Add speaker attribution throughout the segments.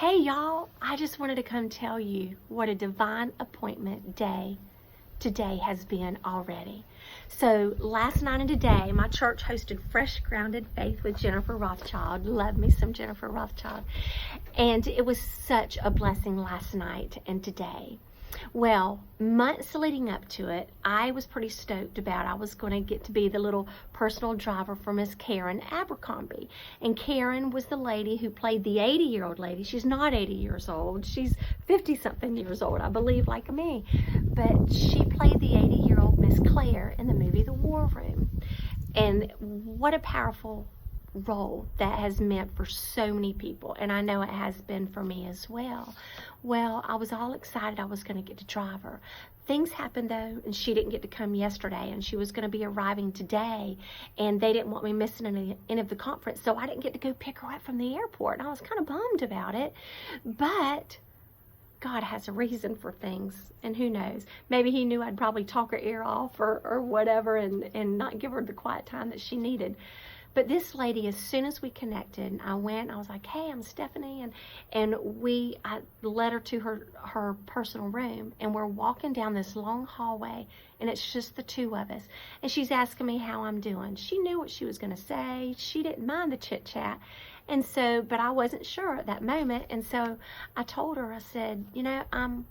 Speaker 1: Hey y'all, I just wanted to come tell you what a divine appointment day today has been already. So last night and today, my church hosted Fresh Grounded Faith with Jennifer Rothschild. Love me some Jennifer Rothschild. And it was such a blessing last night and today. Well, months leading up to it, I was pretty stoked about I was going to get to be the little personal driver for Miss Karen Abercrombie. And Karen was the lady who played the 80-year-old lady. She's not 80 years old. She's 50-something years old, I believe, like me. But she played the 80-year-old Miss Claire in the movie The War Room. And what a powerful role that has meant for so many people, and I know it has been for me as well. Well, I was all excited I was going to get to drive her. Things happened though, and she didn't get to come yesterday, and she was going to be arriving today, and they didn't want me missing any of the conference, so I didn't get to go pick her up from the airport, and I was kind of bummed about it. But God has a reason for things, and who knows, maybe he knew I'd probably talk her ear off or whatever, and not give her the quiet time that she needed. But this lady, as soon as we connected, I was like, hey, I'm Stephanie, and I led her to her personal room, and we're walking down this long hallway, and it's just the two of us, and she's asking me how I'm doing. She knew what she was going to say. She didn't mind the chit chat, and so, but I wasn't sure at that moment, and so I told her, I said, you know, I'm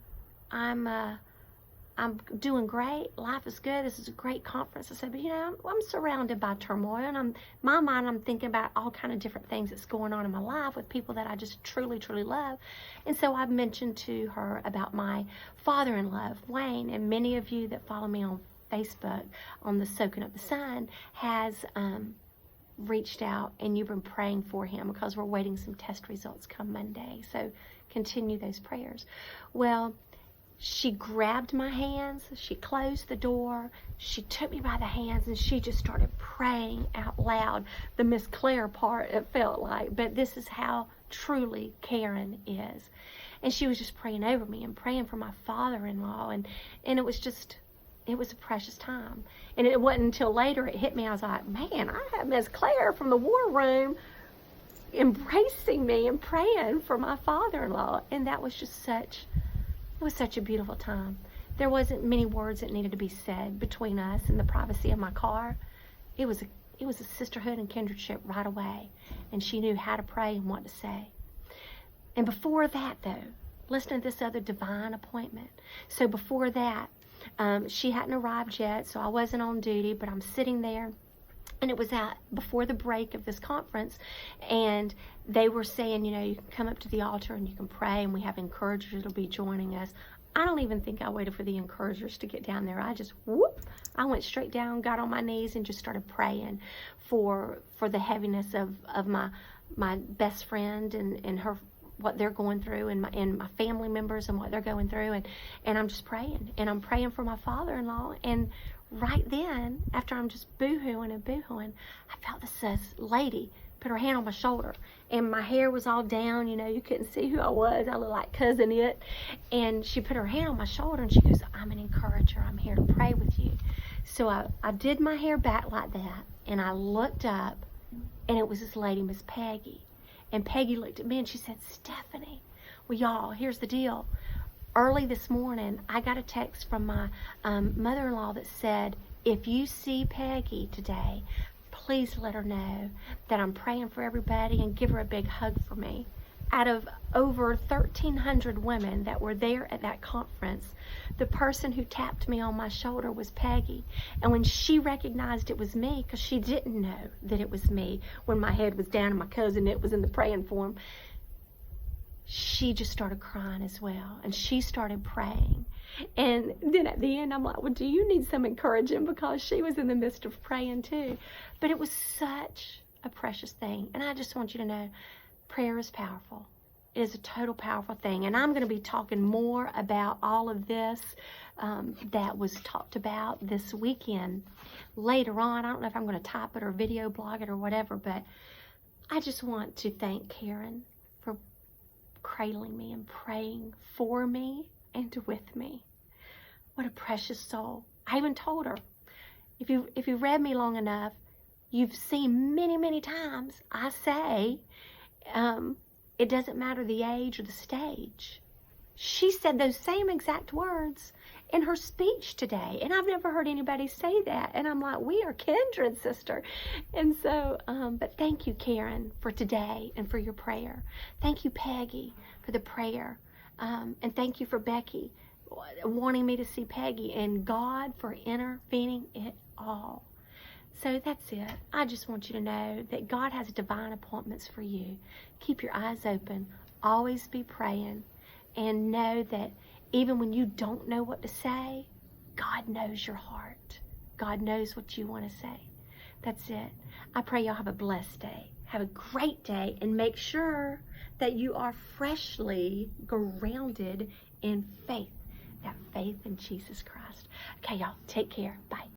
Speaker 1: doing great. Life is good. This is a great conference. I said, but you know, I'm surrounded by turmoil, and I'm thinking about all kind of different things that's going on in my life with people that I just truly, truly love. And so I've mentioned to her about my father-in-law, Wayne, and many of you that follow me on Facebook on the Soaking Up the Sun has reached out, and you've been praying for him because we're waiting some test results come Monday. So continue those prayers. Well, she grabbed my hands, she closed the door, she took me by the hands, and she just started praying out loud. The Miss Claire part, it felt like, but this is how truly Karen is. And she was just praying over me and praying for my father-in-law, and it was a precious time. And it wasn't until later it hit me. I was like, man, I have Miss Claire from the War Room embracing me and praying for my father-in-law, and that was just it was such a beautiful time. There wasn't many words that needed to be said between us in the privacy of my car. It was a sisterhood and kindredship right away, and she knew how to pray and what to say. And before that, though, listen to this other divine appointment. So before that, she hadn't arrived yet, so I wasn't on duty, but I'm sitting there. And it was before the break of this conference, and they were saying, you know, you can come up to the altar and you can pray, and we have encouragers that'll be joining us. I don't even think I waited for the encouragers to get down there. I went straight down, got on my knees, and just started praying for the heaviness of my best friend and her, what they're going through, and my family members and what they're going through, and I'm just praying, and I'm praying for my father-in-law. And right then, after I'm just boo-hooing, I felt this lady put her hand on my shoulder, and my hair was all down, you know, you couldn't see who I was. I looked like Cousin It. And she put her hand on my shoulder, and she goes, I'm an encourager. I'm here to pray with you. So I did my hair back like that, and I looked up, and it was this lady, Miss Peggy. And Peggy looked at me, and she said, Stephanie, well, y'all, here's the deal. Early this morning, I got a text from my mother-in-law that said, if you see Peggy today, please let her know that I'm praying for everybody, and give her a big hug for me. Out of over 1,300 women that were there at that conference, the person who tapped me on my shoulder was Peggy. And when she recognized it was me, because she didn't know that it was me when my head was down and my cousin It was in the praying for him, she just started crying as well, and she started praying. And then at the end, I'm like, well, do you need some encouraging? Because she was in the midst of praying too. But it was such a precious thing. And I just want you to know, prayer is powerful. It is a total powerful thing. And I'm going to be talking more about all of this that was talked about this weekend later on. I don't know if I'm going to type it or video blog it or whatever, but I just want to thank Karen for cradling me and praying for me and with me. What a precious soul. I even told her, if you read me long enough, you've seen many, many times I say It doesn't matter the age or the stage. She said those same exact words in her speech today, and I've never heard anybody say that. And I'm like, we are kindred, sister. And so, but thank you, Karen, for today and for your prayer. Thank you, Peggy, for the prayer. And thank you for Becky wanting me to see Peggy, and God for intervening it all. So that's it. I just want you to know that God has divine appointments for you. Keep your eyes open. Always be praying. And know that even when you don't know what to say, God knows your heart. God knows what you want to say. That's it. I pray y'all have a blessed day. Have a great day. And make sure that you are freshly grounded in faith. That faith in Jesus Christ. Okay, y'all. Take care. Bye.